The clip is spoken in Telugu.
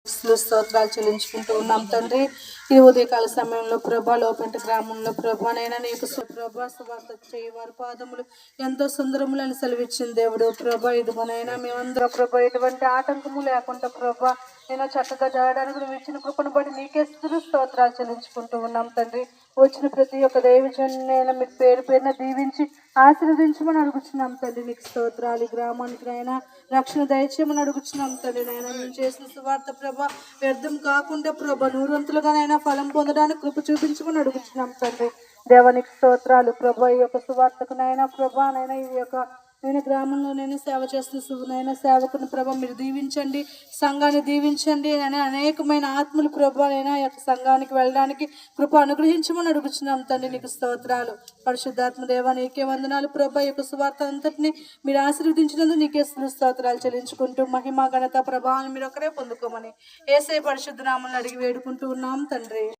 స్తోత్రాలు చెల్లించుకుంటూ ఉన్నాం తండ్రి. ఈ ఉదయకాల సమయంలో ప్రభా లోపంట గ్రామంలో ప్రభానైనా నీకు ప్రభా సువార్త చేయి వారి పాదములు ఎంతో సుందరములని సెలవిచ్చిన దేవుడు ప్రభా. ఇదిగోనైనా మేమందరం ప్రభా ఎటువంటి ఆటంకము లేకుండా ప్రభా నేను చక్కగా జరగడానికి నువ్వు ఇచ్చిన కృపను బట్టి నీకే స్తోత్రాలు చెల్లించుకుంటూ ఉన్నాం తండ్రి. వచ్చిన ప్రతి ఒక్క దైవజనైనా మీకు పేరు పేరున దీవించి ఆశీర్వదించమని అడుగుతున్నాం తండ్రి. నీకు స్తోత్రాలు. గ్రామానికి అయినా రక్షణ దయచేయమని అడుగుతున్నాం తండ్రి. నాయన మేము చేసిన సువార్త ప్రభా వ్యర్థం కాకుండా ప్రభా నూరంతులుగానైనా ఫలం పొందడానికి కృప చూపించమని అడుగుతున్నాం తండ్రి. దేవానికి స్తోత్రాలు ప్రభా. ఈ యొక్క సువార్తకు నైనా ప్రభా నైనా ఈ యొక్క నేను గ్రామంలో నేను సేవ చేస్తున్న సేవకుని ప్రభా మీరు దీవించండి, సంఘాన్ని దీవించండి అని అనేకమైన ఆత్మలు ప్రభా అయినా యొక్క సంఘానికి వెళ్ళడానికి కృప అనుగ్రహించమని అడుగుతున్నాం తండ్రి. నీకు స్తోత్రాలు. పరిశుద్ధాత్మ దేవా నీకే వందనాలు ప్రభా. యొక్క సువార్త అంతటిని మీరు ఆశీర్వదించినందుకు నీకే స్తోత్రాలు చెల్లించుకుంటూ మహిమ ఘనత ప్రభావాన్ని మీరు ఒకరే పొందుకోమని యేసయ్య పరిశుద్ధ నామములో అడిగి వేడుకుంటూ ఉన్నాం తండ్రి.